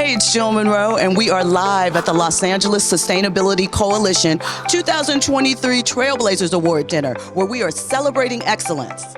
Hey, it's Jill Monroe, and we are live at the Los Angeles Sustainability Coalition 2023 Trailblazers Award Dinner, where we are celebrating excellence.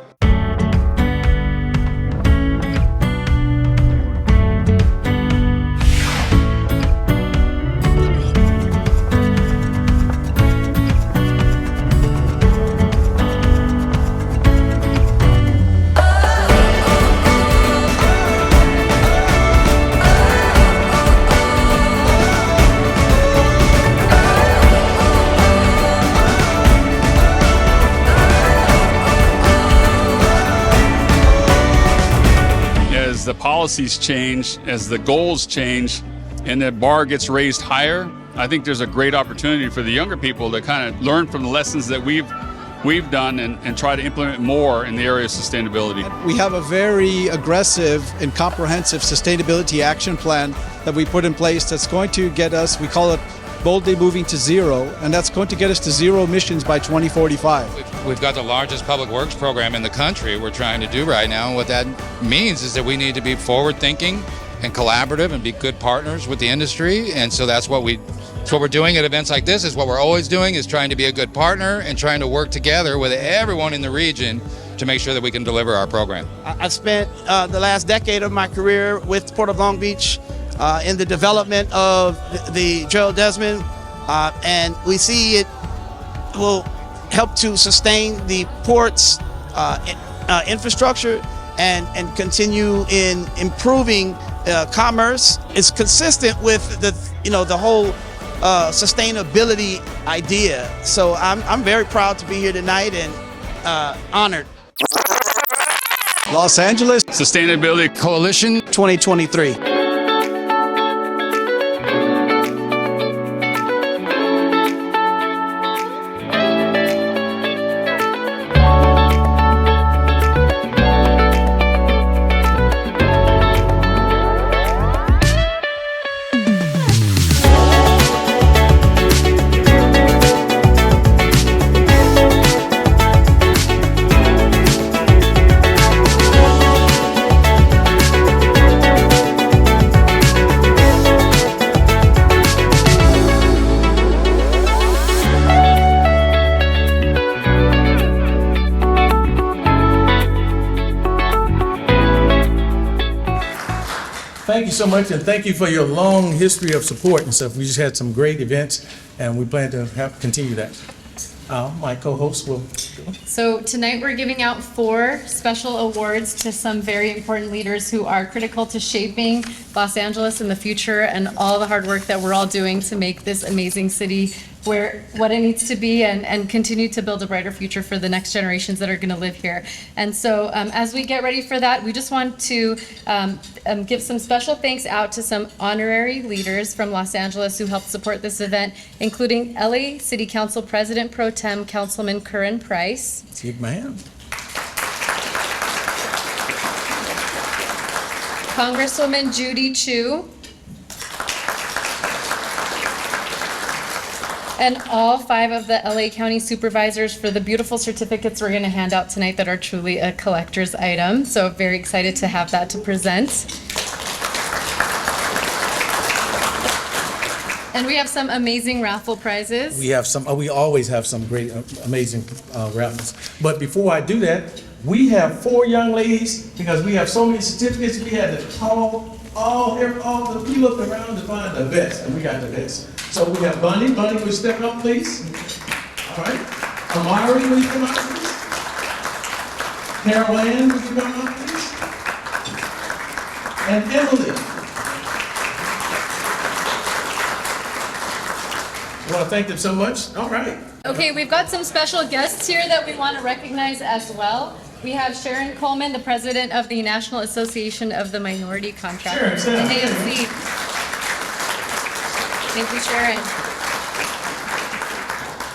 As the policies change, as the goals change, and the bar gets raised higher, I think there's a great opportunity for the younger people to kind of learn from the lessons that we've done and try to implement more in the area of sustainability. We have a very aggressive and comprehensive sustainability action plan that we put in place that's going to get us, we call it boldly moving to zero, and that's going to get us to zero emissions by 2045. We've got the largest public works program in the country we're trying to do right now, and what that means is that we need to be forward-thinking and collaborative and be good partners with the industry, and so that's what we're doing at events like this, is what we're always doing, is trying to be a good partner and trying to work together with everyone in the region to make sure that we can deliver our program. I've spent the last decade of my career with Port of Long Beach in the development of the Trail Desmond, and we see it will help to sustain the port's infrastructure and continue in improving commerce. It's consistent with the whole sustainability idea. So I'm very proud to be here tonight and honored. Los Angeles Sustainability Coalition 2023. Thank you so much, and thank you for your long history of support and stuff. We just had some great events, and we plan to continue that. My co-host will. So tonight we're giving out 4 special awards to some very important leaders who are critical to shaping Los Angeles in the future and all the hard work that we're all doing to make this amazing city what it needs to be and continue to build a brighter future for the next generations that are going to live here. And so as we get ready for that, we just want to give some special thanks out to some honorary leaders from Los Angeles who helped support this event, including LA City Council President Pro Tem Councilman Curran Price. Give my hand. Congresswoman Judy Chu. And all 5 of the LA County supervisors for the beautiful certificates we're going to hand out tonight that are truly a collector's item. So very excited to have that to present. And we have some amazing raffle prizes. We have some. We always have some great, amazing raffles. But before I do that, we have 4 young ladies, because we have so many certificates. We had to call all the people up around to find the best, and we got the best. So we have Bunny. Bunny, will you step up, please? All right. Amari, will you come out, please? Caroline, will you come out, please? And Emily. I want to thank them so much. All right. Okay, we've got some special guests here that we want to recognize as well. We have Sharon Coleman, the president of the National Association of the Minority Contractors, Sharon, NAMC. Thank you, Sharon.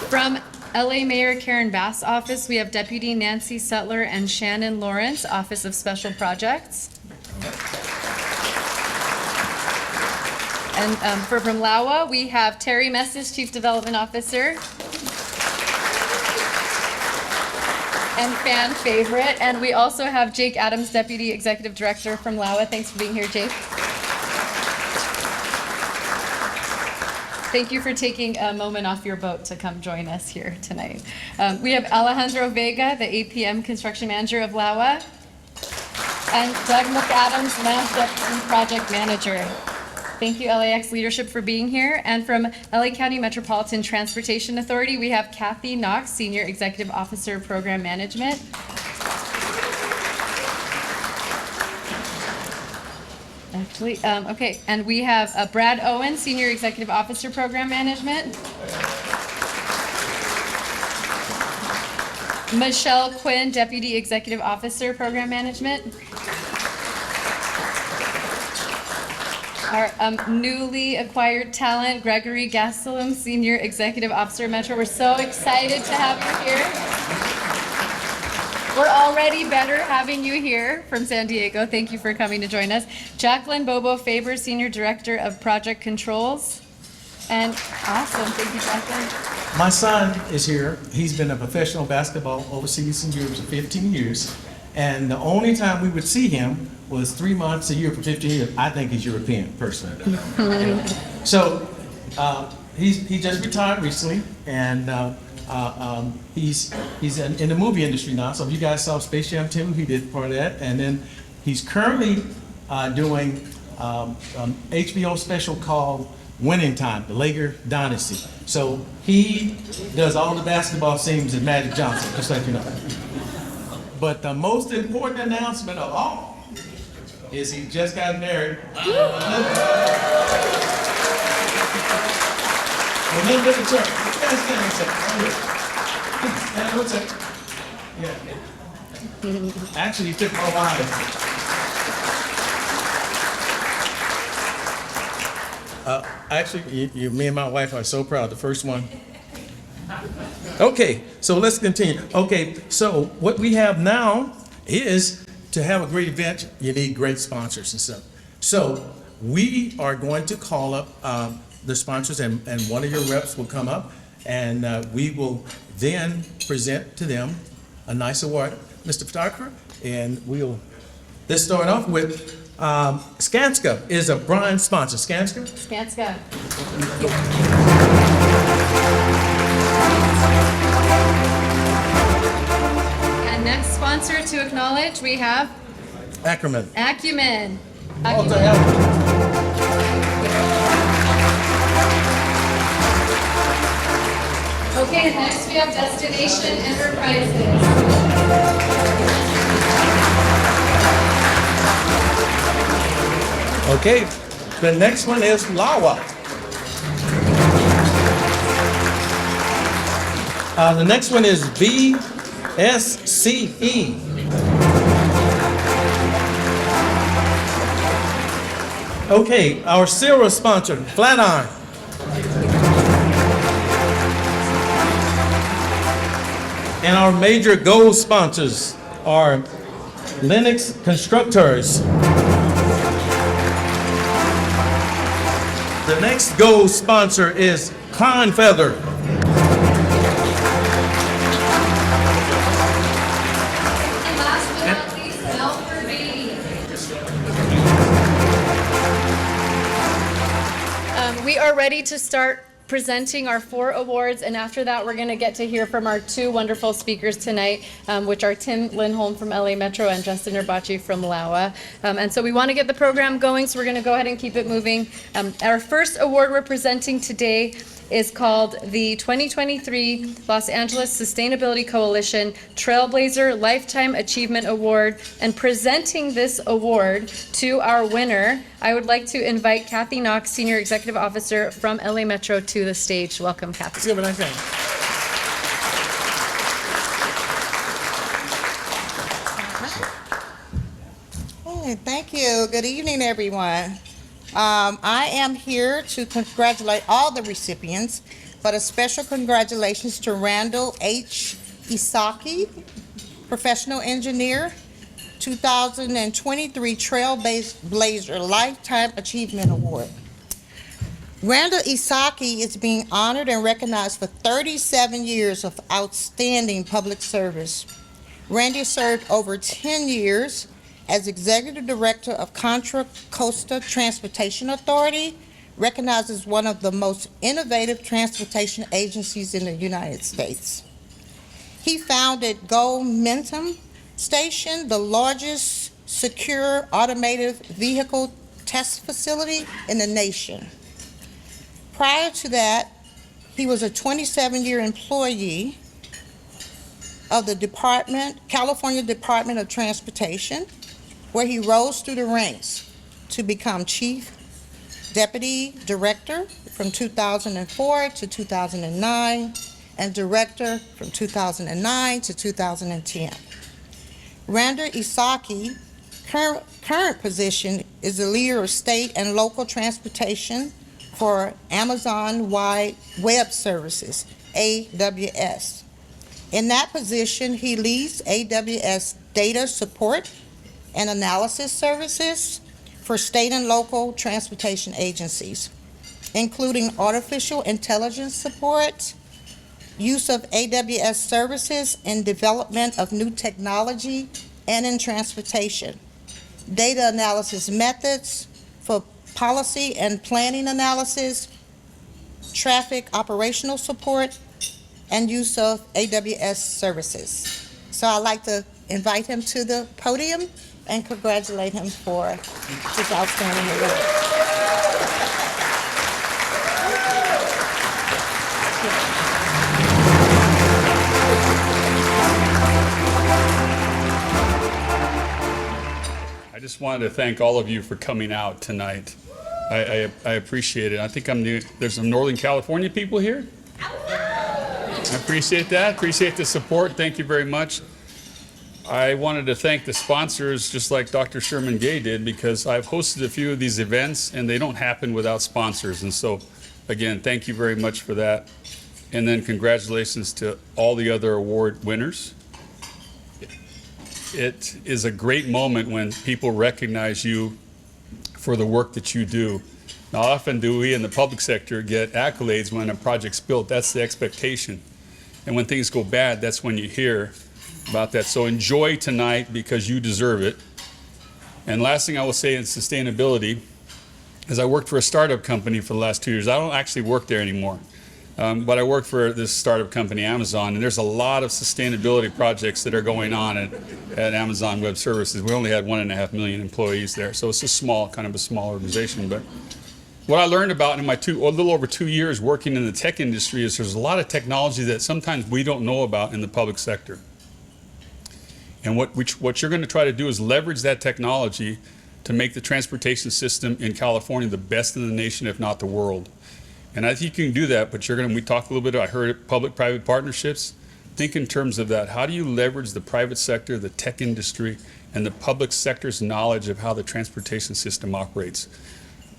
From LA Mayor Karen Bass' office, we have Deputy Nancy Sutler and Shannon Lawrence, Office of Special Projects. And from LAWA, we have Terry Messes, Chief Development Officer. And fan favorite. And we also have Jake Adams, Deputy Executive Director from LAWA. Thanks for being here, Jake. Thank you for taking a moment off your boat to come join us here tonight. We have Alejandro Vega, the APM Construction Manager of LAWA, and Doug McAdams, Land Deputy Project Manager. Thank you, LAX leadership, for being here. And from LA County Metropolitan Transportation Authority, we have Kathy Knox, Senior Executive Officer of Program Management. Actually, okay, and we have Brad Owen, Senior Executive Officer, Program Management. Michelle Quinn, Deputy Executive Officer, Program Management. Our newly acquired talent, Gregory Gastelum, Senior Executive Officer, Metro. We're so excited to have you here. We're already better having you here from San Diego. Thank you for coming to join us. Jacqueline Bobo Faber, Senior Director of Project Controls. And awesome, thank you, Jacqueline. My son is here. He's been a professional basketball overseas in Europe for 15 years. And the only time we would see him was 3 months a year for 15 years. I think he's European, personally. So he just retired recently, and he's in the movie industry now. So if you guys saw Space Jam 2, he did part of that. And then he's currently doing HBO special called Winning Time, the Laker Dynasty. So he does all the basketball scenes in Magic Johnson, just like you know. But the most important announcement of all is he just got married. Well, then look at church. You guys stand and say, stand and say. Yeah. Actually, he took my wife. Actually, me and my wife are so proud. The first one. Okay, so let's continue. Okay, so what we have now is to have a great event, you need great sponsors and stuff. So we are going to call up the sponsors, and one of your reps will come up, and we will then present to them a nice award, Mr. Photographer, and let's start off with Skanska is a bronze sponsor. Skanska? Skanska. And next sponsor to acknowledge, we have Ackerman. Acumen. Okay, next we have Destination Enterprises. Okay, the next one is LAWA. The next one is VSCE. Okay, our silver sponsor, Flatiron. And our major gold sponsors are Lennox Constructors. The next gold sponsor is Kleinfelder. And last but not least, Alfred Beatty. We are ready to start presenting our 4 awards, and after that we're going to get to hear from our 2 wonderful speakers tonight, which are Tim Lindholm from LA Metro and Justin Urbachi from LAWA. And so we want to get the program going, so we're going to go ahead and keep it moving. Our first award we're presenting today is called the 2023 Los Angeles Sustainability Coalition Trailblazer Lifetime Achievement Award. And presenting this award to our winner, I would like to invite Kathy Knox, Senior Executive Officer from LA Metro, to the stage. Welcome, Kathy. Have a nice day. Hey, thank you. Good evening, everyone. I am here to congratulate all the recipients, but a special congratulations to Randall H. Isaki, Professional Engineer, 2023 Trailblazer Lifetime Achievement Award. Randall Isaki is being honored and recognized for 37 years of outstanding public service. Randy served over 10 years as Executive Director of Contra Costa Transportation Authority, recognized as one of the most innovative transportation agencies in the United States. He founded Momentum Station, the largest secure automated vehicle test facility in the nation. Prior to that, he was a 27-year employee of the California Department of Transportation, where he rose through the ranks to become Chief Deputy Director from 2004 to 2009, and Director from 2009 to 2010. Randall Isaki, current position is the leader of state and local transportation for Amazon Web Services, AWS. In that position, he leads AWS data support and analysis services for state and local transportation agencies, including artificial intelligence support, use of AWS services in development of new technology and in transportation, data analysis methods for policy and planning analysis, traffic operational support, and use of AWS services. So I'd like to invite him to the podium and congratulate him for his outstanding award. I just wanted to thank all of you for coming out tonight. I appreciate it. I think there's some Northern California people here. I appreciate that. Appreciate the support. Thank you very much. I wanted to thank the sponsors, just like Dr. Sherman Gay did, because I've hosted a few of these events and they don't happen without sponsors. And so, again, thank you very much for that. And then congratulations to all the other award winners. It is a great moment when people recognize you for the work that you do. Now, often do we in the public sector get accolades when a project's built. That's the expectation. And when things go bad, that's when you hear about that. So enjoy tonight because you deserve it. And last thing I will say in sustainability is I worked for a startup company for the last 2 years. I don't actually work there anymore. But I work for this startup company, Amazon, and there's a lot of sustainability projects that are going on at Amazon Web Services. We only had 1.5 million employees there, so it's a small organization. But what I learned about in my a little over 2 years working in the tech industry is there's a lot of technology that sometimes we don't know about in the public sector. And what you're going to try to do is leverage that technology to make the transportation system in California the best in the nation, if not the world. And I think you can do that, but we talked a little bit, I heard public-private partnerships. Think in terms of that. How do you leverage the private sector, the tech industry, and the public sector's knowledge of how the transportation system operates?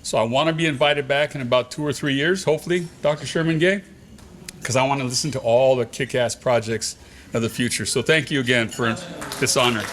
So I want to be invited back in about 2 or 3 years, hopefully, Dr. Sherman Gay, because I want to listen to all the kick-ass projects of the future. So thank you again for this honor.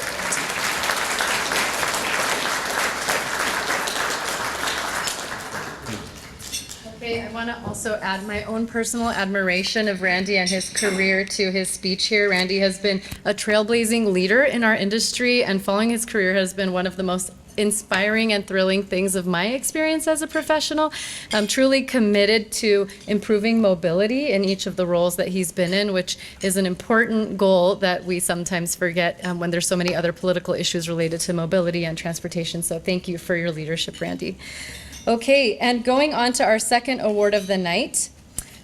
I want to also add my own personal admiration of Randy and his career to his speech here. Randy has been a trailblazing leader in our industry, and following his career has been one of the most inspiring and thrilling things of my experience as a professional. I'm truly committed to improving mobility in each of the roles that he's been in, which is an important goal that we sometimes forget when there's so many other political issues related to mobility and transportation. So thank you for your leadership, Randy. Okay, and going on to our second award of the night.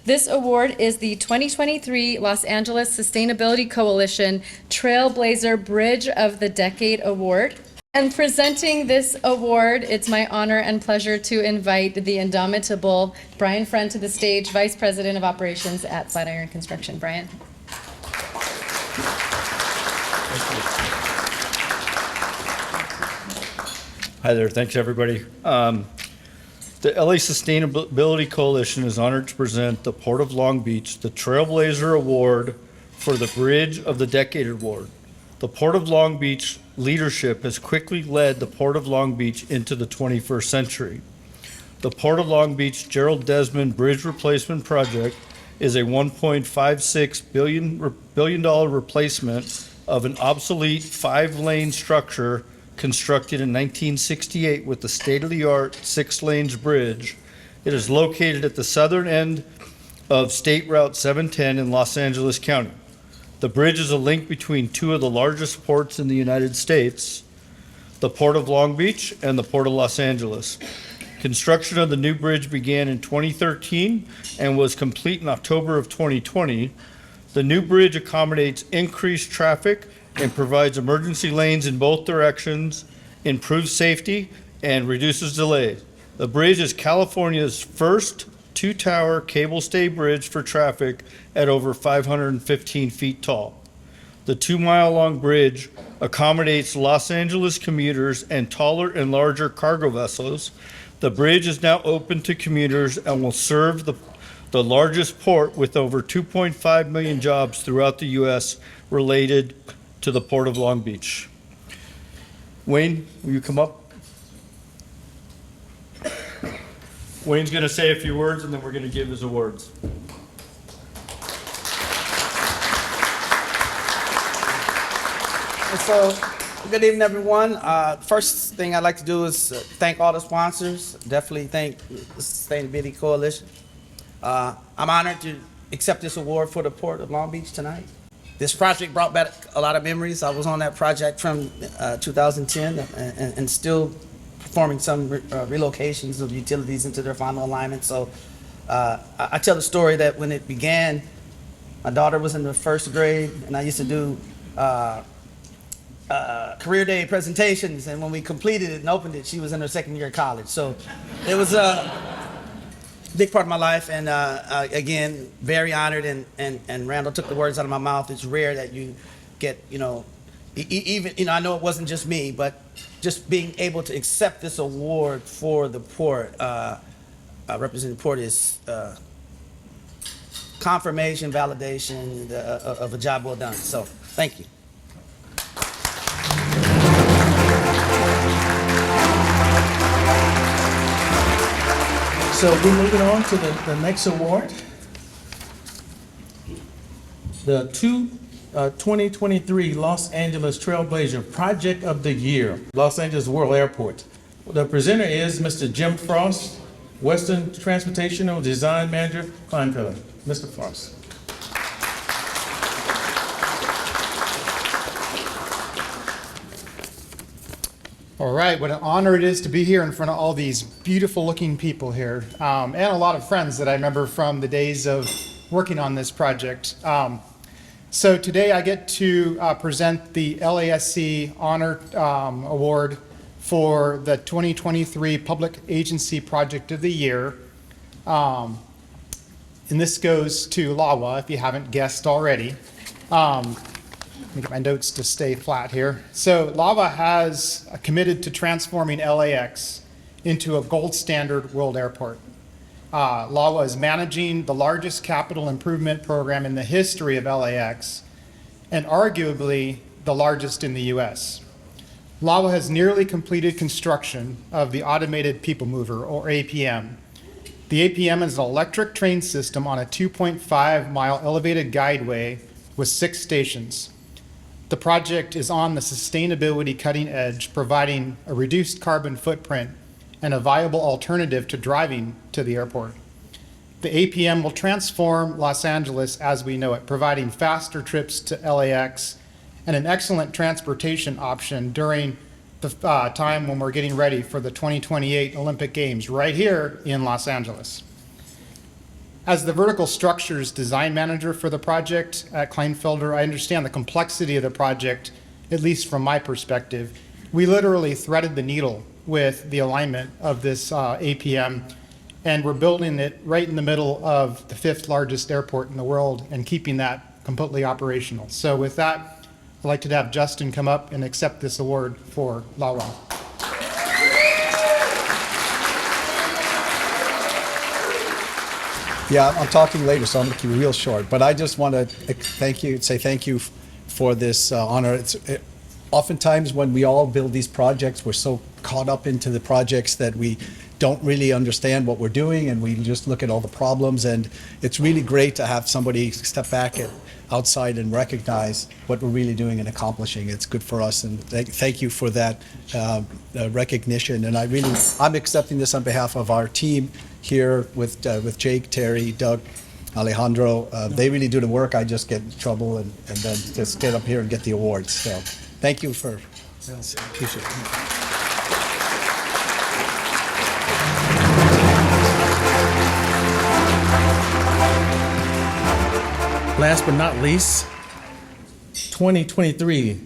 This award is the 2023 Los Angeles Sustainability Coalition Trailblazer Bridge of the Decade Award. And presenting this award, it's my honor and pleasure to invite the indomitable Brian Friend to the stage, Vice President of Operations at Flatiron Construction. Brian. Hi there, thanks everybody. The LA Sustainability Coalition is honored to present the Port of Long Beach, the Trailblazer Award for the Bridge of the Decade Award. The Port of Long Beach leadership has quickly led the Port of Long Beach into the 21st century. The Port of Long Beach Gerald Desmond Bridge Replacement Project is a $1.56 billion replacement of an obsolete 5-lane structure constructed in 1968 with the state-of-the-art 6 lanes bridge It is located at the southern end of State Route 710 in Los Angeles County. The bridge is a link between two of the largest ports in the United States, the Port of Long Beach and the Port of Los Angeles. Construction of the new bridge began in 2013 and was complete in October of 2020. The new bridge accommodates increased traffic and provides emergency lanes in both directions, improves safety, and reduces delays. The bridge is California's first two-tower cable-stay bridge for traffic at over 515 feet tall. The 2-mile-long bridge accommodates Los Angeles commuters and taller and larger cargo vessels. The bridge is now open to commuters and will serve the largest port with over 2.5 million jobs throughout the U.S. related to the Port of Long Beach. Wayne, will you come up? Wayne's going to say a few words and then we're going to give his awards. So, good evening, everyone. First thing I'd like to do is thank all the sponsors. Definitely thank the Sustainability Coalition. I'm honored to accept this award for the Port of Long Beach tonight. This project brought back a lot of memories. I was on that project from 2010 and still performing some relocations of utilities into their final alignment. So I tell the story that when it began, my daughter was in the first grade and I used to do career day presentations, and when we completed it and opened it, she was in her second year of college. So it was a big part of my life, and again, very honored, and Randall took the words out of my mouth. It's rare that you get, even, I know it wasn't just me, but just being able to accept this award for the port, representing the port, is confirmation, validation of a job well done. So thank you. So we're moving on to the next award. The 2023 Los Angeles Trailblazer Project of the Year, Los Angeles World Airport. The presenter is Mr. Jim Frost, Western Transportational Design Manager, Kleinfelder. Mr. Frost. All right, what an honor it is to be here in front of all these beautiful looking people here, and a lot of friends that I remember from the days of working on this project. So today I get to present the LASC Honor Award for the 2023 Public Agency Project of the Year. And this goes to LAWA, if you haven't guessed already. Let me get my notes to stay flat here. So LAWA has committed to transforming LAX into a gold standard world airport. LAWA is managing the largest capital improvement program in the history of LAX, and arguably the largest in the US. LAWA has nearly completed construction of the Automated People Mover, or APM. The APM is an electric train system on a 2.5-mile elevated guideway with 6 stations. The project is on the sustainability cutting edge, providing a reduced carbon footprint and a viable alternative to driving to the airport. The APM will transform Los Angeles as we know it, providing faster trips to LAX and an excellent transportation option during the time when we're getting ready for the 2028 Olympic Games right here in Los Angeles. As the vertical structures design manager for the project at Kleinfelder, I understand the complexity of the project, at least from my perspective. We literally threaded the needle with the alignment of this APM, and we're building it right in the middle of the 5th largest airport in the world and keeping that completely operational. So with that, I'd like to have Justin come up and accept this award for LAWA. Yeah, I'm talking later, so I'm going to keep it real short. But I just want to say thank you for this honor. Oftentimes when we all build these projects, we're so caught up into the projects that we don't really understand what we're doing, and we just look at all the problems. And it's really great to have somebody step back outside and recognize what we're really doing and accomplishing. It's good for us, and thank you for that recognition. And I'm accepting this on behalf of our team here with Jake, Terry, Doug, Alejandro. They really do the work. I just get in trouble and then just get up here and get the awards. So thank you for appreciate it. Last but not least, 2023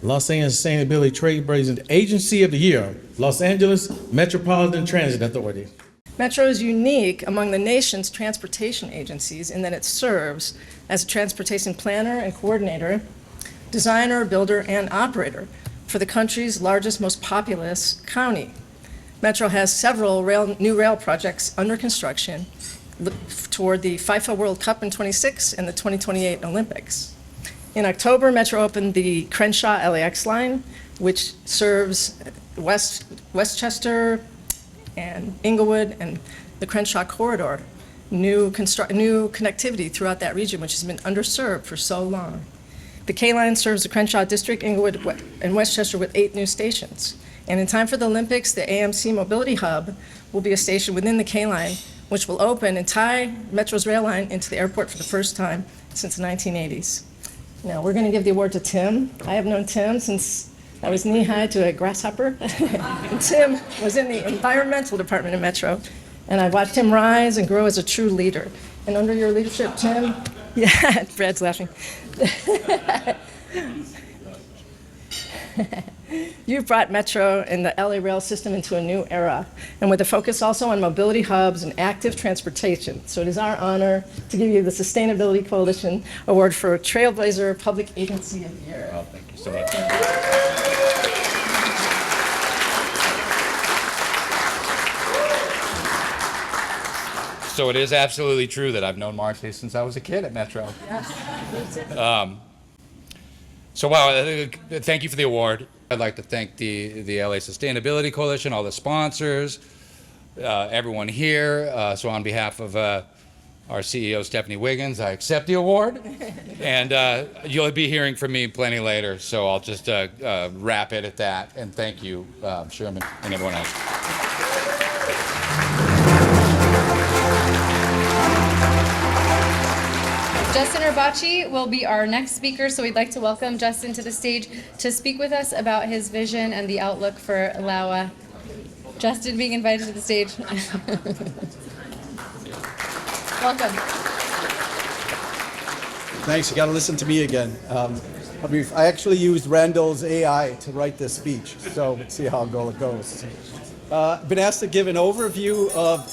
Los Angeles Sustainability Trailblazer Agency of the Year, Los Angeles Metropolitan Transit Authority. Metro is unique among the nation's transportation agencies in that it serves as a transportation planner and coordinator, designer, builder, and operator for the country's largest, most populous county. Metro has several new rail projects under construction toward the FIFA World Cup in 26 and the 2028 Olympics. In October, Metro opened the Crenshaw LAX line, which serves Westchester and Inglewood and the Crenshaw corridor, new connectivity throughout that region, which has been underserved for so long. The K line serves the Crenshaw District, Inglewood, and Westchester with 8 new stations. And in time for the Olympics, the AMC Mobility Hub will be a station within the K line, which will open and tie Metro's rail line into the airport for the first time since the 1980s. Now, we're going to give the award to Tim. I have known Tim since I was knee-high to a grasshopper. And Tim was in the environmental department of Metro, and I watched him rise and grow as a true leader. And under your leadership, Tim, yeah, Brad's laughing. You've brought Metro and the LA rail system into a new era, and with a focus also on mobility hubs and active transportation. So it is our honor to give you the Sustainability Coalition Award for Trailblazer Public Agency of the Year. Oh, thank you so much. So it is absolutely true that I've known Marcy since I was a kid at Metro. Yes. So wow, thank you for the award. I'd like to thank the LA Sustainability Coalition, all the sponsors, everyone here. So on behalf of our CEO, Stephanie Wiggins, I accept the award. And you'll be hearing from me plenty later, so I'll just wrap it at that. And thank you, Sherman and everyone else. Justin Urbacci will be our next speaker, so we'd like to welcome Justin to the stage to speak with us about his vision and the outlook for LAWA. Justin being invited to the stage. Welcome. Thanks. You got to listen to me again. I actually used Randall's AI to write this speech, so let's see how it goes. I've been asked to give an overview of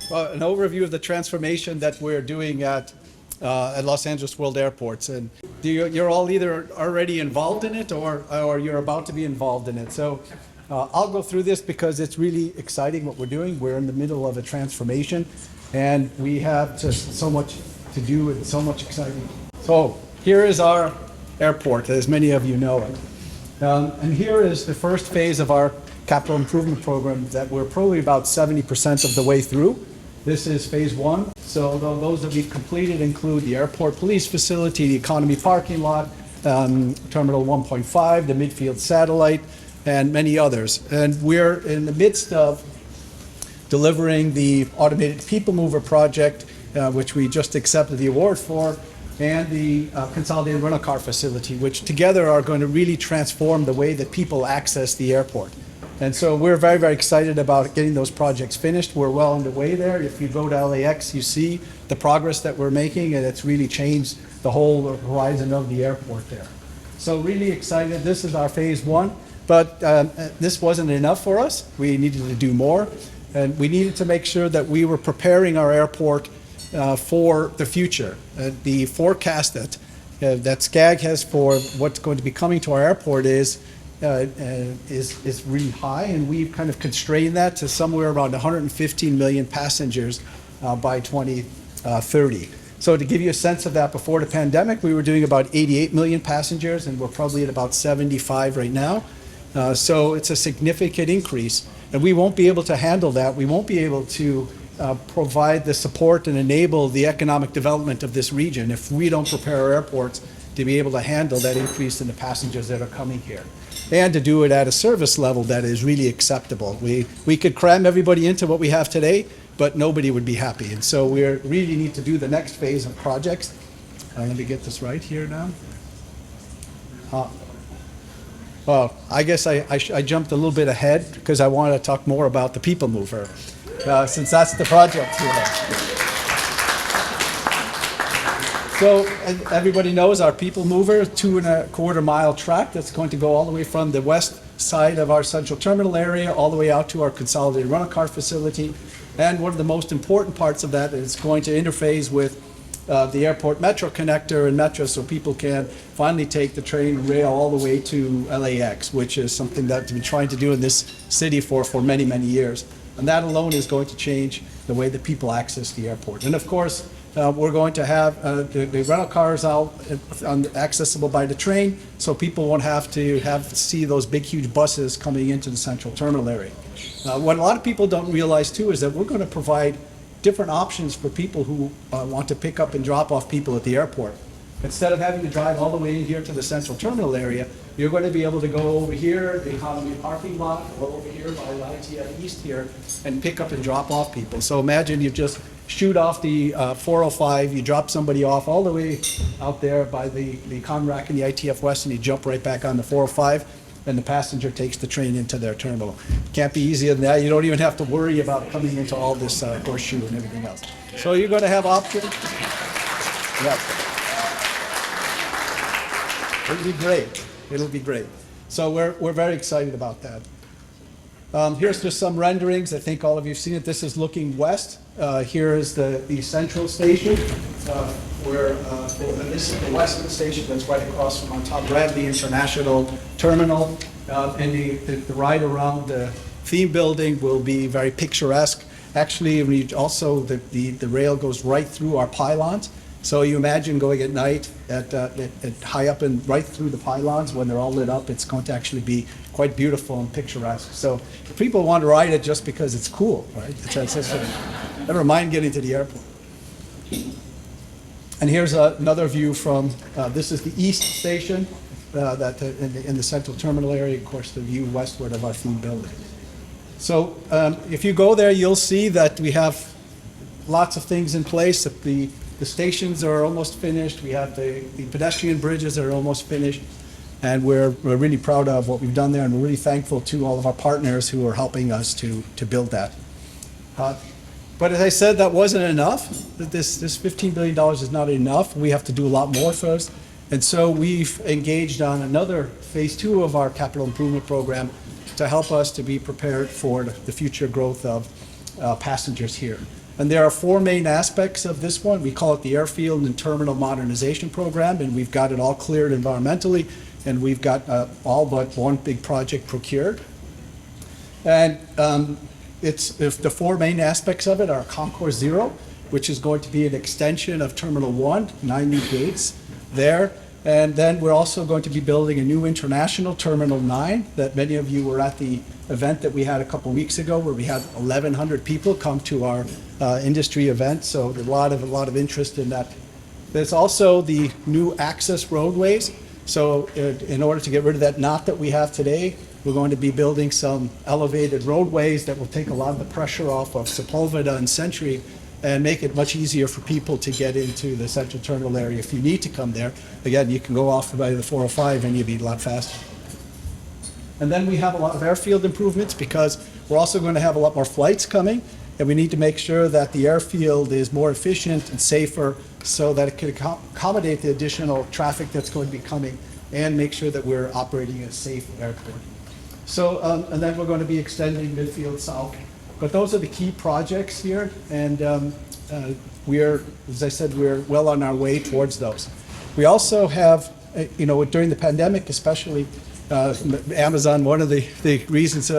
the transformation that we're doing at Los Angeles World Airports, and you're all either already involved in it or you're about to be involved in it. So I'll go through this because it's really exciting what we're doing. We're in the middle of a transformation, and we have just so much to do and so much exciting. So here is our airport, as many of you know it. And here is the first phase of our capital improvement program that we're probably about 70% of the way through. This is phase 1. So those that we've completed include the airport police facility, the economy parking lot, terminal 1.5, the midfield satellite, and many others. And we're in the midst of delivering the automated people mover project, which we just accepted the award for, and the consolidated rental car facility, which together are going to really transform the way that people access the airport. And so we're very, very excited about getting those projects finished. We're well underway there. If you go to LAX, you see the progress that we're making, and it's really changed the whole horizon of the airport there. So really excited. This is our phase 1, but this wasn't enough for us. We needed to do more, and we needed to make sure that we were preparing our airport for the future. The forecast that SCAG has for what's going to be coming to our airport is really high, and we've kind of constrained that to somewhere around 115 million passengers by 2030. So to give you a sense of that, before the pandemic, we were doing about 88 million passengers, and we're probably at about 75 right now. So it's a significant increase, and we won't be able to handle that. We won't be able to provide the support and enable the economic development of this region if we don't prepare our airports to be able to handle that increase in the passengers that are coming here, and to do it at a service level that is really acceptable. We could cram everybody into what we have today, but nobody would be happy. And so we really need to do the next phase of projects. Let me get this right here now. Well, I guess I jumped a little bit ahead because I want to talk more about the people mover, since that's the project here. So everybody knows our people mover, 2.25 mile track that's going to go all the way from the west side of our central terminal area all the way out to our consolidated rental car facility. And one of the most important parts of that is going to interface with the airport metro connector and metro, so people can finally take the train and rail all the way to LAX, which is something that we've been trying to do in this city for many, many years. And that alone is going to change the way that people access the airport. And of course, we're going to have the rental cars out accessible by the train, so people won't have to see those big, huge buses coming into the central terminal area. What a lot of people don't realize too is that we're going to provide different options for people who want to pick up and drop off people at the airport. Instead of having to drive all the way in here to the central terminal area, you're going to be able to go over here, the economy parking lot, or over here by the ITF East here, and pick up and drop off people. So imagine you just shoot off the 405, you drop somebody off all the way out there by the Conrack and the ITF West, and you jump right back on the 405, and the passenger takes the train into their terminal. Can't be easier than that. You don't even have to worry about coming into all this horseshoe and everything else. So you're going to have options. Yeah. It'll be great. It'll be great. So we're very excited about that. Here's just some renderings. I think all of you have seen it. This is looking west. Here is the central station, and this is the western station that's right across from on top Bradley International Terminal. And the ride around the theme building will be very picturesque. Actually, the rail goes right through our pylons. So you imagine going at night at high up and right through the pylons when they're all lit up. It's going to actually be quite beautiful and picturesque. So if people want to ride it just because it's cool, right? Never mind getting to the airport. And here's another view from, this is the east station in the central terminal area, of course, the view westward of our theme building. So if you go there, you'll see that we have lots of things in place. The stations are almost finished. We have the pedestrian bridges that are almost finished. And we're really proud of what we've done there, and we're really thankful to all of our partners who are helping us to build that. But as I said, that wasn't enough. This $15 billion is not enough. We have to do a lot more first. And so we've engaged on another phase 2 of our capital improvement program to help us to be prepared for the future growth of passengers here. And there are 4 main aspects of this one. We call it the Airfield and Terminal Modernization Program, and we've got it all cleared environmentally, and we've got all but one big project procured. And if the 4 main aspects of it are Concourse Zero, which is going to be an extension of Terminal 1, 9 new gates there. And then we're also going to be building a new international Terminal 9 that many of you were at the event that we had a couple weeks ago where we had 1,100 people come to our industry event. So there's a lot of interest in that. There's also the new access roadways. So in order to get rid of that knot that we have today, we're going to be building some elevated roadways that will take a lot of the pressure off of Sepulveda and Century and make it much easier for people to get into the central terminal area if you need to come there. Again, you can go off by the 405 and you'll be a lot faster. And then we have a lot of airfield improvements because we're also going to have a lot more flights coming, and we need to make sure that the airfield is more efficient and safer so that it can accommodate the additional traffic that's going to be coming and make sure that we're operating a safe airport. So, and then we're going to be extending Midfield South. But those are the key projects here, and as I said, we're well on our way towards those. We also have, during the pandemic especially, Amazon, one of the reasons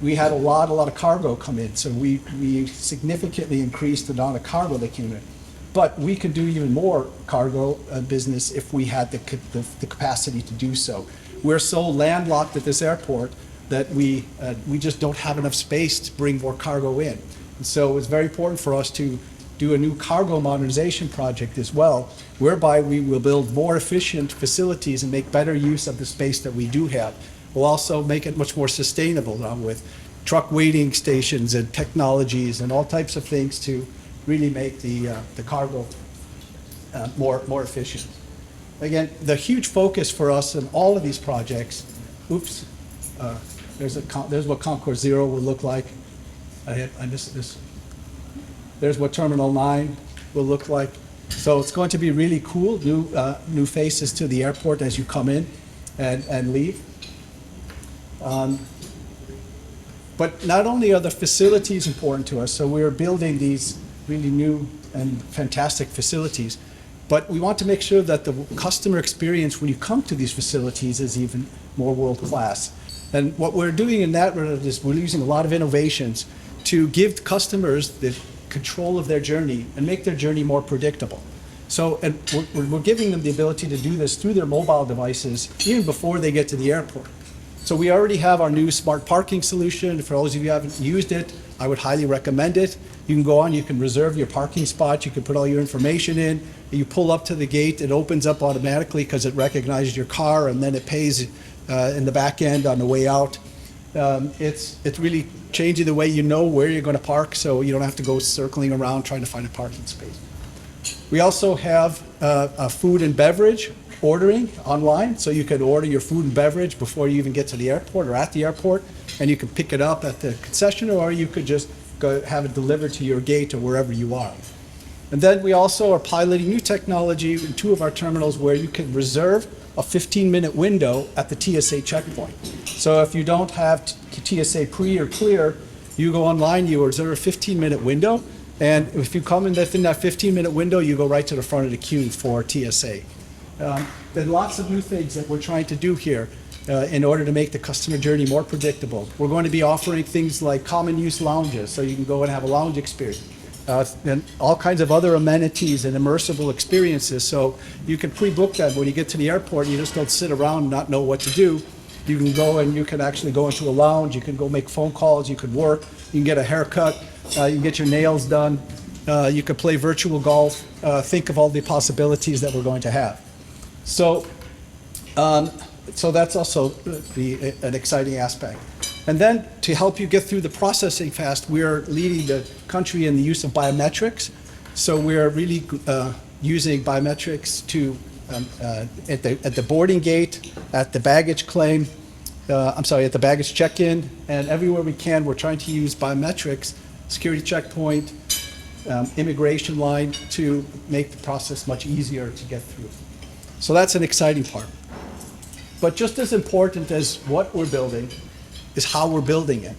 we had a lot of cargo come in, so we significantly increased the amount of cargo that came in. But we could do even more cargo business if we had the capacity to do so. we're so landlocked at this airport that we just don't have enough space to bring more cargo in. And so it's very important for us to do a new cargo modernization project as well, whereby we will build more efficient facilities and make better use of the space that we do have. We'll also make it much more sustainable with truck waiting stations and technologies and all types of things to really make the cargo more efficient. Again, the huge focus for us in all of these projects, there's what Concourse Zero will look like. I missed this. There's what Terminal 9 will look like. So it's going to be really cool, new faces to the airport as you come in and leave. But not only are the facilities important to us, so we're building these really new and fantastic facilities, but we want to make sure that the customer experience when you come to these facilities is even more world-class. And what we're doing in that is we're using a lot of innovations to give customers the control of their journey and make their journey more predictable. So, and we're giving them the ability to do this through their mobile devices even before they get to the airport. So we already have our new smart parking solution. For those of you who haven't used it, I would highly recommend it. You can go on, you can reserve your parking spot, you can put all your information in, you pull up to the gate, it opens up automatically because it recognizes your car, and then it pays in the back end on the way out. It's really changing the way you know where you're going to park, so you don't have to go circling around trying to find a parking space. We also have a food and beverage ordering online, so you can order your food and beverage before you even get to the airport or at the airport, and you can pick it up at the concession, or you could just go have it delivered to your gate or wherever you are. And then we also are piloting new technology in 2 of our terminals where you can reserve a 15-minute window at the TSA checkpoint. So if you don't have TSA pre or clear, you go online, you reserve a 15-minute window, and if you come in within that 15-minute window, you go right to the front of the queue for TSA. There are lots of new things that we're trying to do here in order to make the customer journey more predictable. We're going to be offering things like common use lounges, so you can go and have a lounge experience. And all kinds of other amenities and immersive experiences, so you can pre-book that when you get to the airport. You just don't sit around and not know what to do. You can go and you can actually go into a lounge, you can go make phone calls, you can work, you can get a haircut, you can get your nails done, you can play virtual golf. Think of all the possibilities that we're going to have. So that's also an exciting aspect. And then to help you get through the processing fast, we're leading the country in the use of biometrics. So we're really using biometrics to at the boarding gate, at the baggage claim, at the baggage check-in, and everywhere we can, we're trying to use biometrics, security checkpoint, immigration line to make the process much easier to get through. So that's an exciting part. But just as important as what we're building is how we're building it.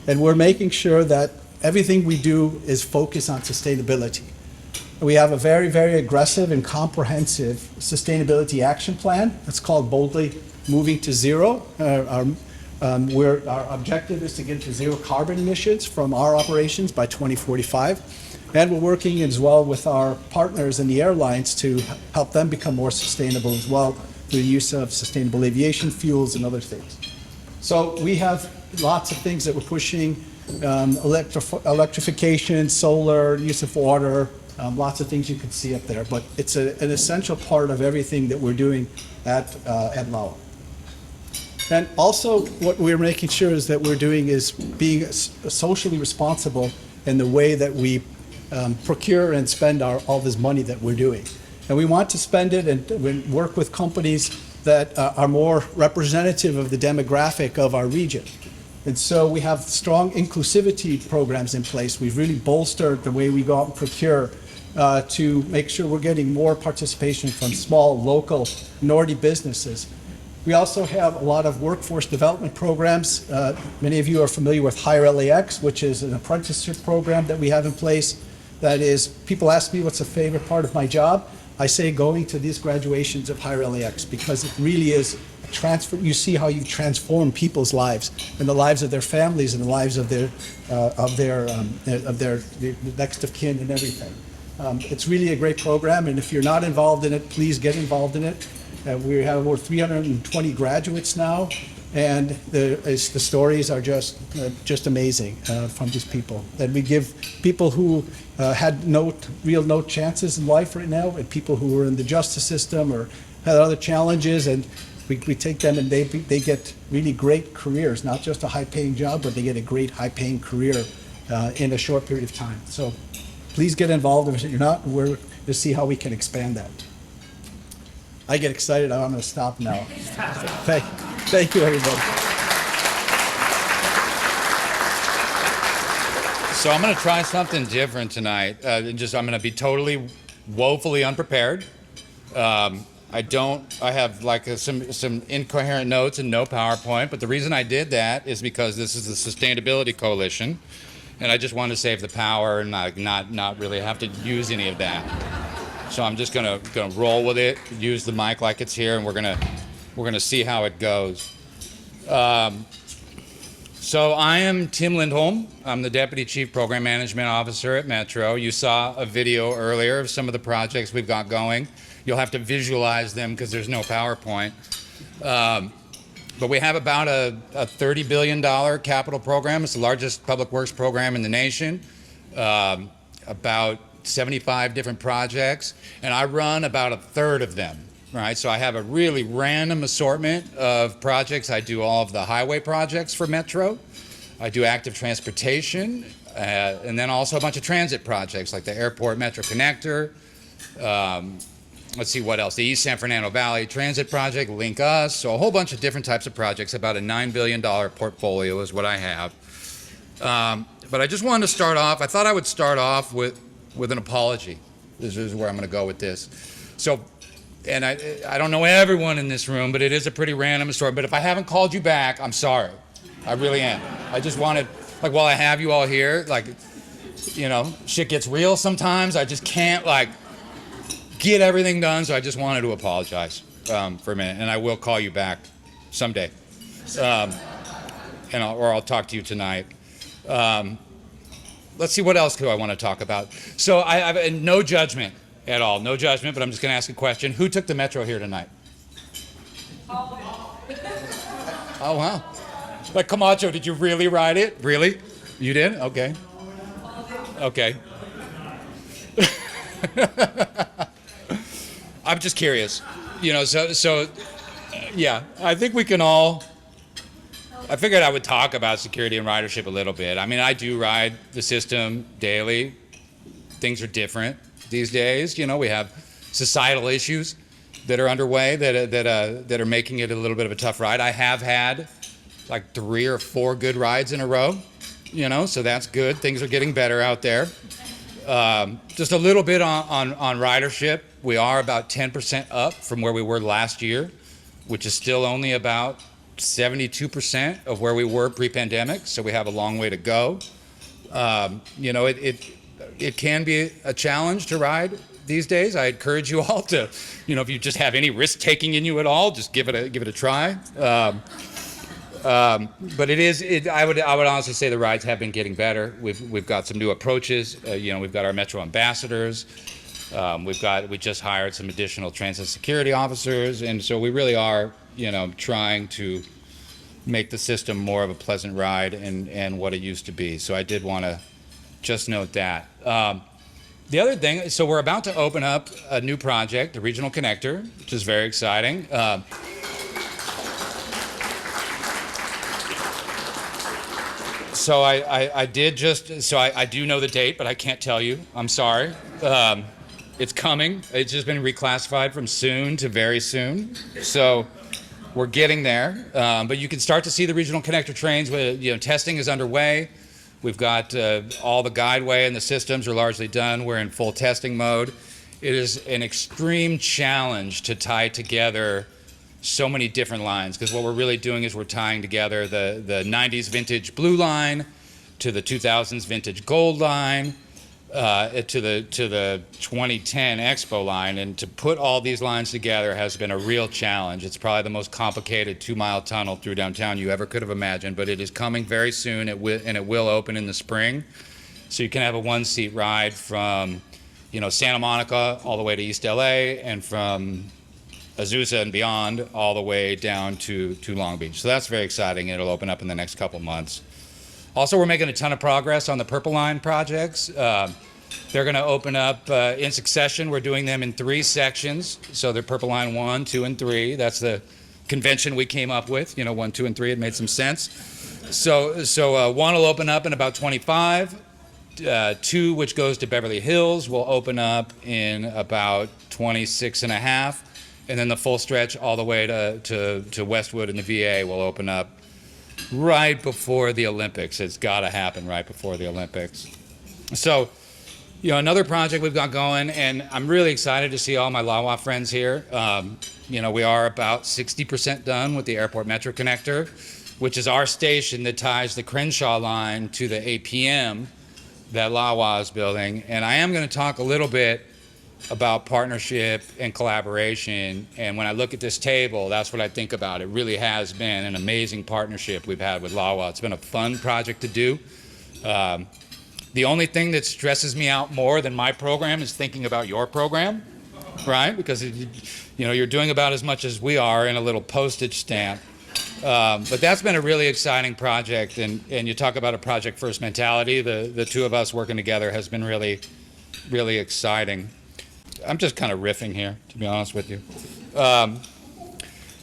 And we're making sure that everything we do is focused on sustainability. We have a very, very aggressive and comprehensive sustainability action plan. It's called Boldly Moving to Zero. Our objective is to get to zero carbon emissions from our operations by 2045. And we're working as well with our partners in the airlines to help them become more sustainable as well through the use of sustainable aviation fuels and other things. So we have lots of things that we're pushing, electrification, solar, use of water, lots of things you can see up there. But it's an essential part of everything that we're doing at LAO. And also what we're making sure is that we're doing is being socially responsible in the way that we procure and spend all this money that we're doing. And we want to spend it and work with companies that are more representative of the demographic of our region. And so we have strong inclusivity programs in place. We've really bolstered the way we go out and procure to make sure we're getting more participation from small, local, minority businesses. We also have a lot of workforce development programs. Many of you are familiar with Hire LAX, which is an apprenticeship program that we have in place. That is, people ask me what's the favorite part of my job. I say going to these graduations of Hire LAX because it really is a transfer. You see how you transform people's lives and the lives of their families and the lives of their next of kin and everything. It's really a great program, and if you're not involved in it, please get involved in it. We have over 320 graduates now, and the stories are just amazing from these people. And we give people who had no chances in life right now, and people who were in the justice system or had other challenges, and we take them and they get really great careers, not just a high-paying job, but they get a great high-paying career in a short period of time. So please get involved if you're not. We're to see how we can expand that. I get excited. I'm going to stop now. Thank you, everybody. So I'm going to try something different tonight. I'm going to be totally woefully unprepared. I have like some incoherent notes and no PowerPoint, but the reason I did that is because this is the Sustainability Coalition, and I just want to save the power and not really have to use any of that. So I'm just gonna roll with it, use the mic like it's here, and we're gonna see how it goes. So I am Tim Lindholm. I'm the Deputy Chief Program Management Officer at Metro. You saw a video earlier of some of the projects we've got going. You'll have to visualize them because there's no PowerPoint. But we have about a $30 billion capital program. It's the largest public works program in the nation. About 75 different projects, and I run about a third of them, right? So I have a really random assortment of projects. I do all of the highway projects for Metro. I do active transportation, and then also a bunch of transit projects like the Airport Metro Connector. Let's see what else. The East San Fernando Valley Transit Project, Link Us. So a whole bunch of different types of projects. About a $9 billion portfolio is what I have. But I just wanted to start off. I thought I would start off with an apology. This is where I'm going to go with this. So, and I don't know everyone in this room, but it is a pretty random story. But if I haven't called you back, I'm sorry. I really am. I just wanted, like, while I have you all here, like, you know, shit gets real sometimes. I just can't, like, get everything done. So I just wanted to apologize for a minute. And I will call you back someday. Or I'll talk to you tonight. Let's see, what else do I want to talk about? So I no judgment at all, no judgment, but I'm just going to ask a question. Who took the Metro here tonight? Oh, wow. Like, Camacho, did you really ride it? Really? You did? Okay. Okay. I'm just curious. You know, so yeah, I think we can all... I figured I would talk about security and ridership a little bit. I mean, I do ride the system daily. Things are different these days. You know, we have societal issues that are underway that are making it a little bit of a tough ride. I have had like 3 or 4 good rides in a row, you know, so that's good. Things are getting better out there. Just a little bit on ridership. We are about 10% up from where we were last year, which is still only about 72% of where we were pre-pandemic, so we have a long way to go. You know, it can be a challenge to ride these days. I encourage you all to, you know, if you just have any risk taking in you at all, just give it a try. But I would honestly say the rides have been getting better. We've got some new approaches. You know, we've got our Metro ambassadors. We just hired some additional transit security officers, and so we really are, you know, trying to make the system more of a pleasant ride and what it used to be. So I did want to just note that. The other thing, so we're about to open up a new project, the Regional Connector, which is very exciting. So I do know the date, but I can't tell you. I'm sorry. It's coming. It's just been reclassified from soon to very soon. So we're getting there. But you can start to see the Regional Connector trains. You know, testing is underway. We've got all the guideway and the systems are largely done. We're in full testing mode. It is an extreme challenge to tie together so many different lines, because what we're really doing is we're tying together the 90s vintage blue line to the 2000s vintage gold line to the 2010 Expo line, and to put all these lines together has been a real challenge. It's probably the most complicated 2-mile tunnel through downtown you ever could have imagined, but it is coming very soon. It will open in the spring, so you can have a 1-seat ride from, you know, Santa Monica all the way to East LA, and from Azusa and beyond, all the way down to Long Beach. So that's very exciting. It'll open up in the next couple months. Also, we're making a ton of progress on the Purple Line projects. They're going to open up in succession. We're doing them in 3 sections. So they're Purple Line 1, 2, and 3. That's the convention we came up with. 1, 2, and 3. It made some sense. So 1 will open up in about 25. 2, which goes to Beverly Hills, will open up in about 26 and a half. And then the full stretch all the way to Westwood and the VA will open up right before the Olympics. It's got to happen right before the Olympics. So, another project we've got going, and I'm really excited to see all my LAWA friends here. We are about 60% done with the Airport Metro Connector, which is our station that ties the Crenshaw line to the APM that LAWA is building. And I am going to talk a little bit about partnership and collaboration. And when I look at this table, that's what I think about. It really has been an amazing partnership we've had with LAWA. It's been a fun project to do. The only thing that stresses me out more than my program is thinking about your program, right? Because you're doing about as much as we are in a little postage stamp. But that's been a really exciting project, and you talk about a project first mentality. The two of us working together has been really, really exciting. I'm just kind of riffing here, to be honest with you.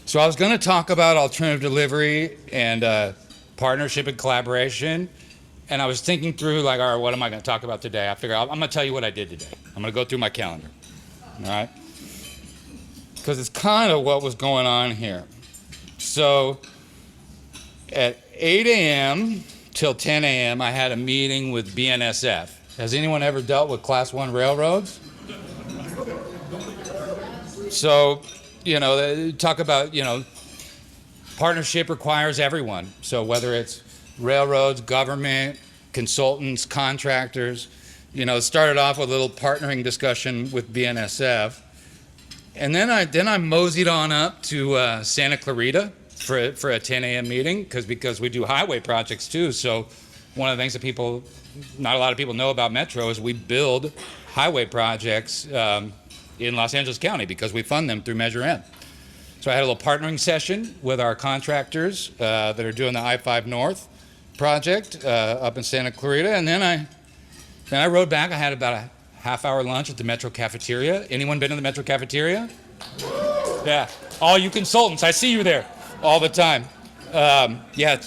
So I was going to talk about alternative delivery and partnership and collaboration. And I was thinking through, all right, what am I going to talk about today? I figured I'm going to tell you what I did today. I'm going to go through my calendar, all right? Because it's kind of what was going on here. So at 8 a.m. till 10 a.m., I had a meeting with BNSF. Has anyone ever dealt with Class 1 railroads? So, talk about, partnership requires everyone. So whether it's railroads, government, consultants, contractors, it started off with a little partnering discussion with BNSF. And then I moseyed on up to Santa Clarita for a 10 a.m. meeting because we do highway projects too. So one of the things that not a lot of people know about Metro is we build highway projects in Los Angeles County because we fund them through Measure M. So I had a little partnering session with our contractors that are doing the I-5 North project up in Santa Clarita, and then I rode back. I had about a half-hour lunch at the Metro cafeteria. Anyone been to the Metro cafeteria? Yeah, all you consultants, I see you there all the time. Yeah,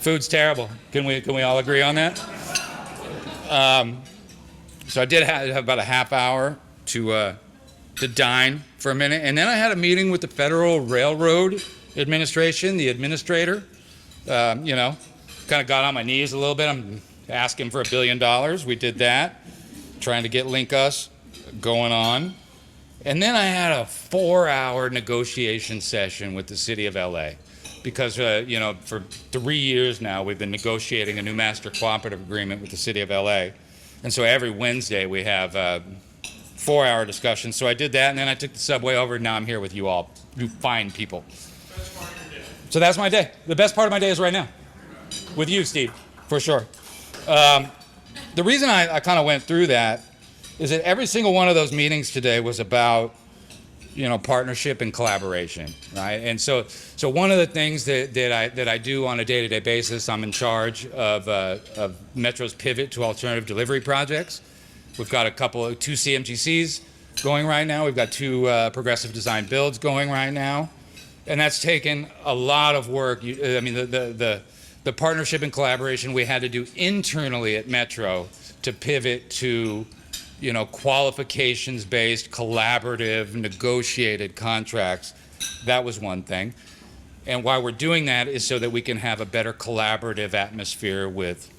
food's terrible. Can we all agree on that? So I did have about a half hour to dine for a minute, and then I had a meeting with the Federal Railroad Administration, the administrator. Kind of got on my knees a little bit. I'm asking for $1 billion. We did that, trying to get Link Us going on. And then I had a 4-hour negotiation session with the city of LA because, for 3 years now, we've been negotiating a new master cooperative agreement with the city of LA. And so every Wednesday we have 4-hour discussions. So I did that, and then I took the subway over, and now I'm here with you all, you fine people. So that's my day. The best part of my day is right now. With you, Steve, for sure. The reason I kind of went through that is that every single one of those meetings today was about, partnership and collaboration, right? And so one of the things that I do on a day-to-day basis, I'm in charge of Metro's pivot to alternative delivery projects. We've got 2 CMGCs going right now. We've got 2 progressive design builds going right now, and that's taken a lot of work. The partnership and collaboration we had to do internally at Metro to pivot to, qualifications-based, collaborative, negotiated contracts. That was one thing. And why we're doing that is so that we can have a better collaborative atmosphere with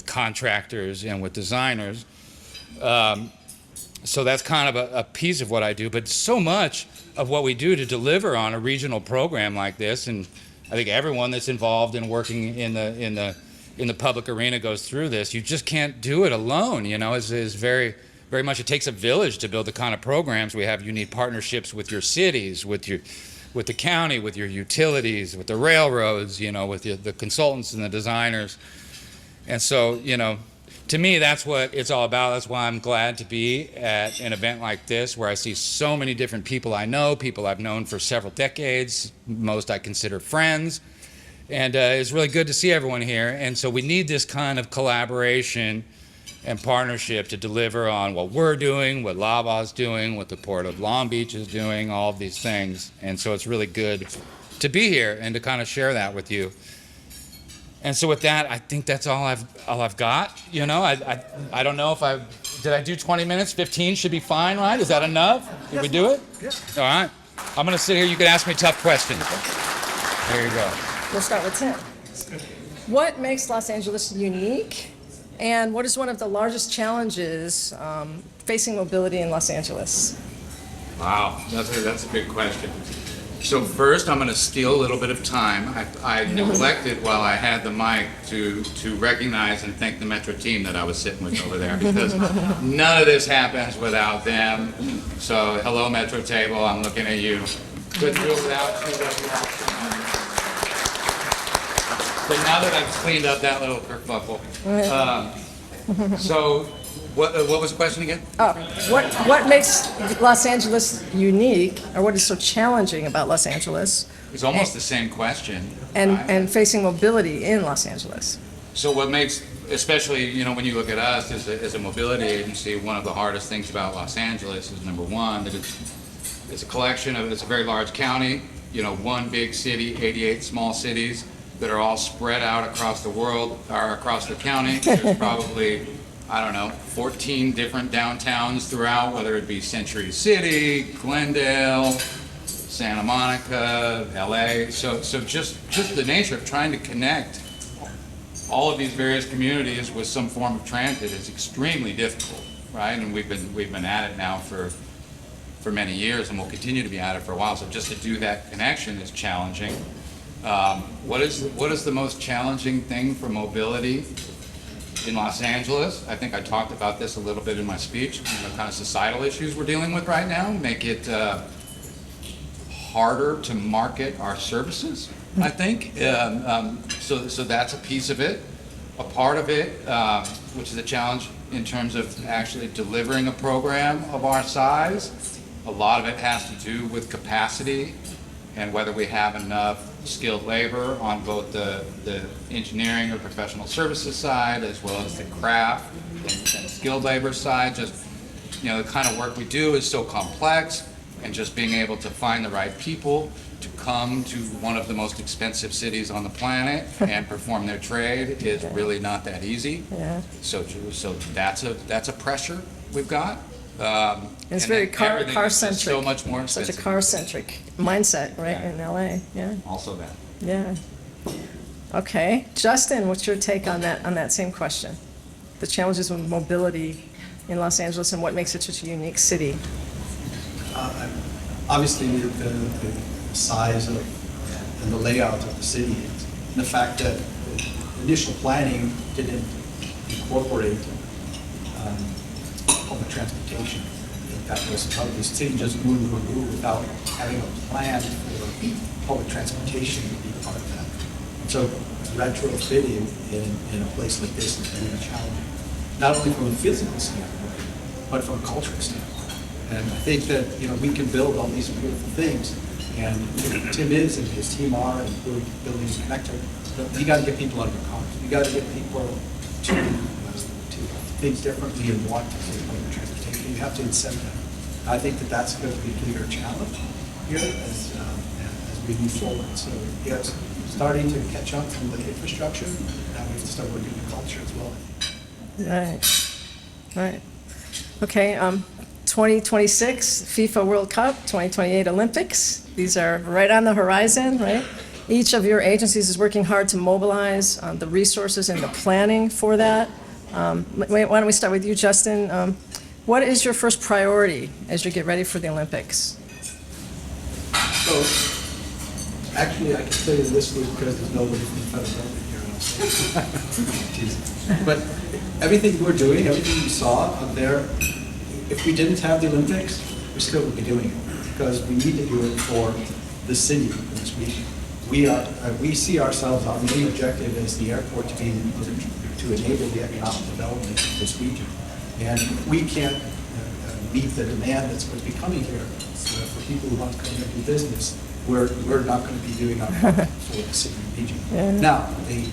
contractors and with designers. So that's kind of a piece of what I do. But so much of what we do to deliver on a regional program like this, and I think everyone that's involved in working in the public arena goes through this. You just can't do it alone. It's very, very much. It takes a village to build the kind of programs we have. You need partnerships with your cities, with the county, with your utilities, with the railroads. With the consultants and the designers. And so to me, that's what it's all about. That's why I'm glad to be at an event like this, where I see so many different people I know, people I've known for several decades, most I consider friends. And it's really good to see everyone here. And so we need this kind of collaboration and partnership to deliver on what we're doing, what Lava's doing, what the Port of Long Beach is doing, all of these things. And so it's really good to be here and to kind of share that with you. And so with that, I think that's all I've got. You know, I don't know if did I do 20 minutes? 15 should be fine, right? Is that enough? Did we do it? Yeah. All right. I'm going to sit here. You can ask me tough questions. There you go. We'll start with Tim. What makes Los Angeles unique, and what is one of the largest challenges facing mobility in Los Angeles? Wow, that's a big question. So first, I'm going to steal a little bit of time. I neglected while I had the mic to recognize and thank the Metro team that I was sitting with over there, because none of this happens without them. So hello, Metro table. I'm looking at you. Couldn't do it without you. So now that I've cleaned up that little kerfuffle, so what was the question again? Oh, what makes Los Angeles unique, or what is so challenging about Los Angeles? It's almost the same question. And facing mobility in Los Angeles. So what makes, especially, you know, when you look at us as a mobility agency, one of the hardest things about Los Angeles is, number one, that it's a collection of, it's a very large county, you know, one big city, 88 small cities that are all spread out across the world, or across the county. There's probably, I don't know, 14 different downtowns throughout, whether it be Century City, Glendale, Santa Monica, LA. So just the nature of trying to connect all of these various communities with some form of transit is extremely difficult, right? And we've been at it now for many years, and we'll continue to be at it for a while. So just to do that connection is challenging. What is the most challenging thing for mobility in Los Angeles? I think I talked about this a little bit in my speech. You know, kind of societal issues we're dealing with right now make it harder to market our services, I think. So that's a piece of it. A part of it, which is a challenge in terms of actually delivering a program of our size. A lot of it has to do with capacity and whether we have enough skilled labor on both the engineering or professional services side, as well as the craft and skilled labor side. Just, you know, the kind of work we do is so complex, and just being able to find the right people to come to one of the most expensive cities on the planet and perform their trade is really not that easy. Yeah. So that's a pressure we've got. It's very car-centric. So much more expensive. Such a car-centric mindset, right, in LA. Yeah. Also that. Yeah. Okay, Justin, what's your take on that same question? The challenges with mobility in Los Angeles and what makes it such a unique city? Obviously, the size of and the layout of the city, and the fact that the initial planning didn't incorporate public transportation. That was probably the city just moved without having a plan for public transportation to be part of that. So retrofitting in a place like this is really challenging, not only from a physical standpoint, but from a cultural standpoint. And I think that, you know, we can build all these beautiful things, and Tim is and his team are, and we're building a connector. But you got to get people out of their cars. You got to get people to think differently and want to take public transportation. You have to incent them. I think that that's going to be a bigger challenge here as we move forward. So yes, starting to catch up from the infrastructure. Now we have to start working on the culture as well. Right. Okay. 2026 FIFA World Cup, 2028 Olympics. These are right on the horizon, right? Each of your agencies is working hard to mobilize the resources and the planning for that. Why don't we start with you, Justin? What is your first priority as you get ready for the Olympics? So, actually, I can tell you this because there's nobody from the federal government here. But everything we're doing, everything you saw up there, if we didn't have the Olympics, we still would be doing it because we need to do it for the city in this region. We see ourselves, our main objective is the airport to be to enable the economic development of this region. And if we can't meet the demand that's going to be coming here for people who want to come here and do business, we're not going to be doing our part for the city and region. Now, the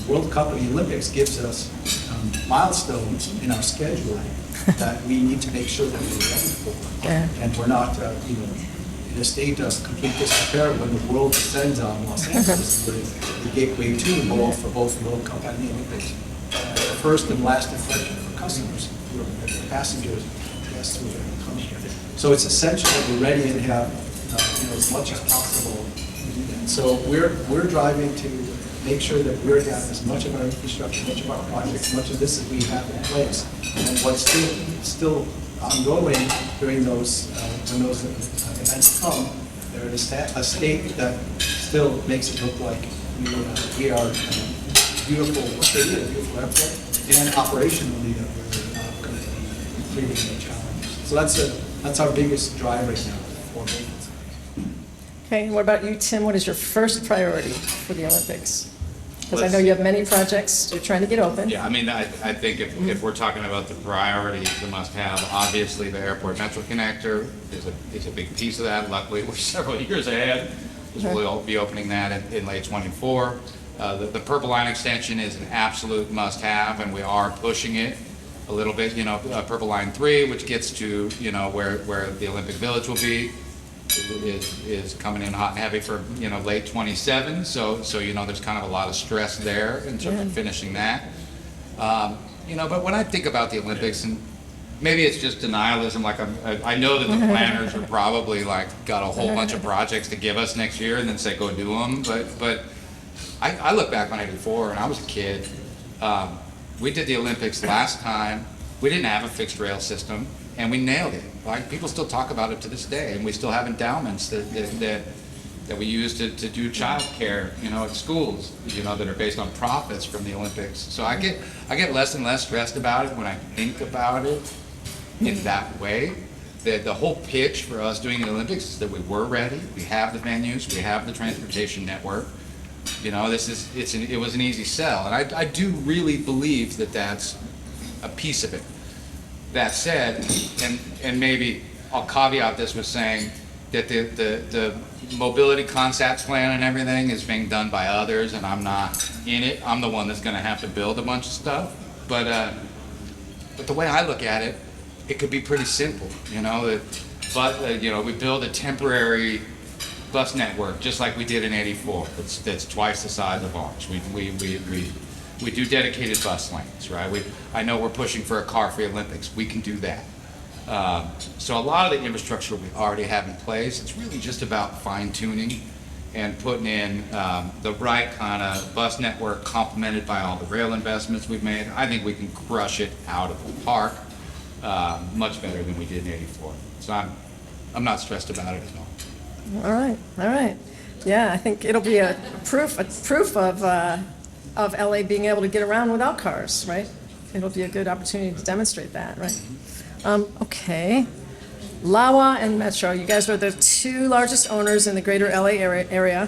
World Cup and the Olympics gives us milestones in our schedule that we need to make sure that we're ready for. And we're not, in a state of complete disrepair when the world descends on Los Angeles with the Gateway 2 involved for both the World Cup and the Olympics. First and last impression for customers, passengers, guests who are coming here. So it's essential that we're ready and have as much as possible. So we're driving to make sure that we have as much of our infrastructure, much of our projects, much of this that we have in place. And what's still ongoing during those when those events come, they're in a state that still makes it look like we are beautiful city, a beautiful airport, and operationally that we're not going to be creating any challenges. So that's our biggest drive right now for business. Okay, and what about you, Tim? What is your first priority for the Olympics? Because I know you have many projects you're trying to get open. Yeah, I mean, I think if we're talking about the priorities, the must-have, obviously the airport metro connector is a big piece of that. Luckily, we're several years ahead, because we'll be opening that in late '24. The Purple Line extension is an absolute must-have, and we are pushing it a little bit. Purple Line 3, which gets to where the Olympic Village will be, is coming in hot and heavy for late '27. So there's kind of a lot of stress there in terms of finishing that. But when I think about the Olympics, and maybe it's just denialism, like I know that the planners are probably got a whole bunch of projects to give us next year and then say go do them. But I look back on '84 and I was a kid. We did the Olympics last time. We didn't have a fixed rail system, and we nailed it. People still talk about it to this day, and we still have endowments that we use to do child care, at schools, that are based on profits from the Olympics. So I get less and less stressed about it when I think about it in that way. The whole pitch for us doing the Olympics is that we were ready. We have the venues. We have the transportation network. It was an easy sell, and I do really believe that that's a piece of it. That said, and maybe I'll caveat this with saying that the mobility concept plan and everything is being done by others, and I'm not in it. I'm the one that's going to have to build a bunch of stuff. But the way I look at it, it could be pretty simple. We build a temporary bus network just like we did in '84. That's twice the size of ours. We do dedicated bus lanes, right? I know we're pushing for a car-free Olympics. We can do that. So a lot of the infrastructure we already have in place, it's really just about fine-tuning and putting in the right kind of bus network complemented by all the rail investments we've made. I think we can crush it out of the park much better than we did in '84. So I'm not stressed about it at all. All right. Yeah, I think it'll be a proof of LA being able to get around without cars, right? It'll be a good opportunity to demonstrate that, right? Okay. LAWA and Metro, you guys are the two largest owners in the greater LA area.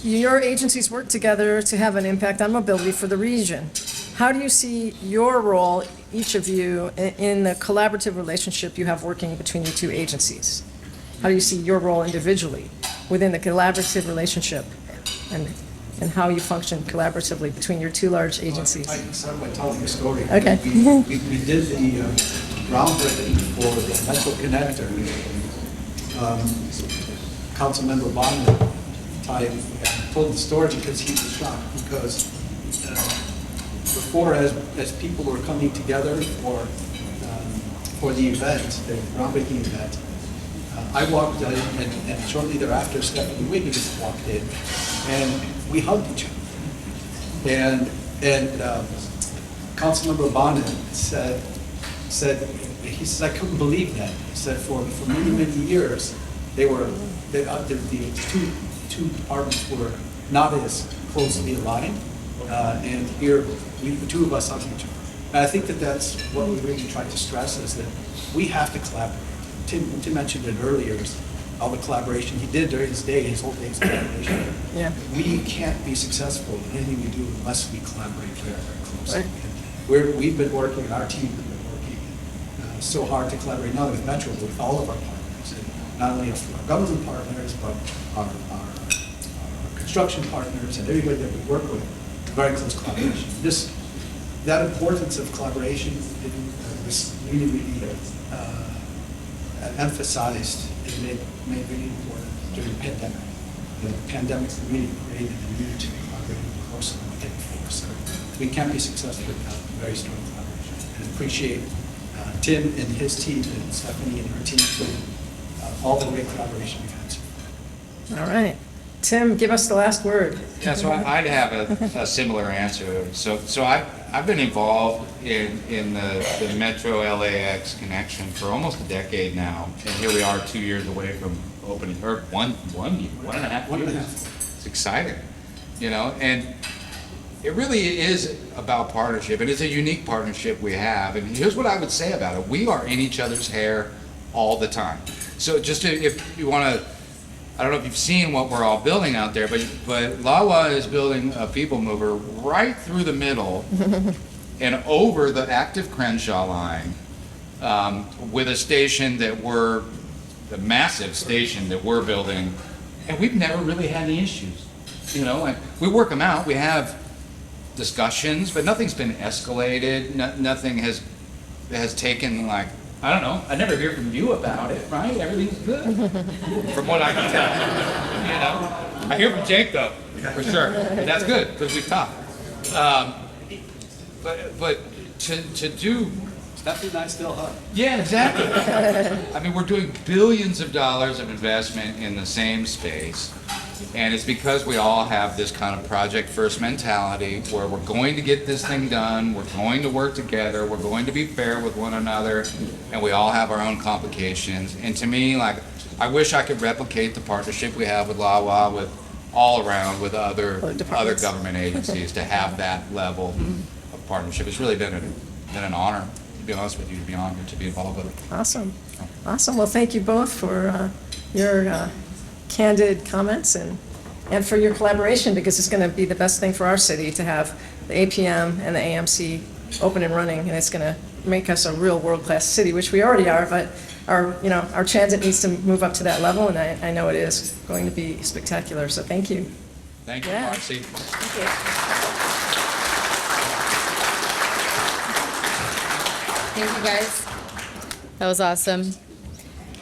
Your agencies work together to have an impact on mobility for the region. How do you see your role, each of you, in the collaborative relationship you have working between your two agencies? How do you see your role individually within the collaborative relationship and how you function collaboratively between your two large agencies? I can start by telling a story. Okay. We did the groundbreaking for the Metro Connector. Councilmember Bond told the story because he was shocked because before, as people were coming together for the event, the groundbreaking event, I walked in, and shortly thereafter, Stephanie Wiggins walked in, and we hugged each other. And Councilmember Bonin said, he said, I couldn't believe that. He said, for many, many years, the two departments were not as closely aligned, and here, the two of us hug each other. And I think that's what we really try to stress is that we have to collaborate. Tim mentioned it earlier. all the collaboration he did during his day, his whole day's collaboration. Yeah. We can't be successful in anything we do unless we collaborate very, very closely. Right. And we've been working, our team has been working so hard to collaborate, not only with Metro, but with all of our partners. And not only our government partners, but our construction partners and everybody that we work with, very close collaboration. That importance of collaboration was really emphasized and made really important during the pandemic. The pandemic really created the need to collaborate closer than we did before. So we can't be successful without very strong collaboration. And appreciate Tim and his team and Stephanie and her team for all the great collaboration we've had so far. All right. Tim, give us the last word. Yeah, so I'd have a similar answer. So I've been involved in the Metro LAX connection for almost a decade now, and here we are 2 years away from opening, or one and a half years. It's exciting, and it really is about partnership, and it's a unique partnership we have. And here's what I would say about it: we are in each other's hair all the time. So if you want to. I don't know if you've seen what we're all building out there, but LAWA is building a people mover right through the middle and over the active Crenshaw line with a station the massive station that we're building, and we've never really had any issues, and we work them out. We have discussions, but nothing's been escalated. Nothing has taken like, I don't know. I never hear from you about it, right? Everything's good, from what I can tell. I hear from Jake though, for sure. And that's good because we've talked. But to do. Stephanie and I still hug. Yeah, exactly. I mean, we're doing billions of dollars of investment in the same space. And it's because we all have this kind of project first mentality where we're going to get this thing done, we're going to work together, we're going to be fair with one another, and we all have our own complications. And to me, I wish I could replicate the partnership we have with LAWA, with all around, with other government agencies, to have that level of partnership. It's really been an honor, to be honest with you, to be honored to be involved with it. Awesome. Well, thank you both for your candid comments and for your collaboration, because it's going to be the best thing for our city to have the APM and the AMC open and running, and it's going to make us a real world-class city, which we already are, but our transit needs to move up to that level, and I know it is going to be spectacular, so thank you. Thank you, Yeah. Marcy. Thank you. Thank you, guys. That was awesome.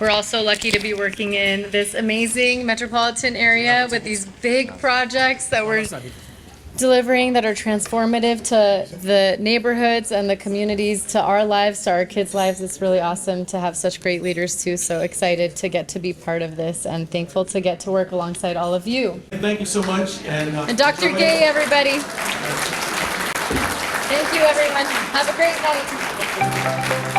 We're also lucky to be working in this amazing metropolitan area with these big projects that we're delivering that are transformative to the neighborhoods and the communities, to our lives, to our kids' lives. It's really awesome to have such great leaders too. So excited to get to be part of this and thankful to get to work alongside all of you. Thank you so much. And Dr. Gay, everybody. Thank you, everyone. Have a great night.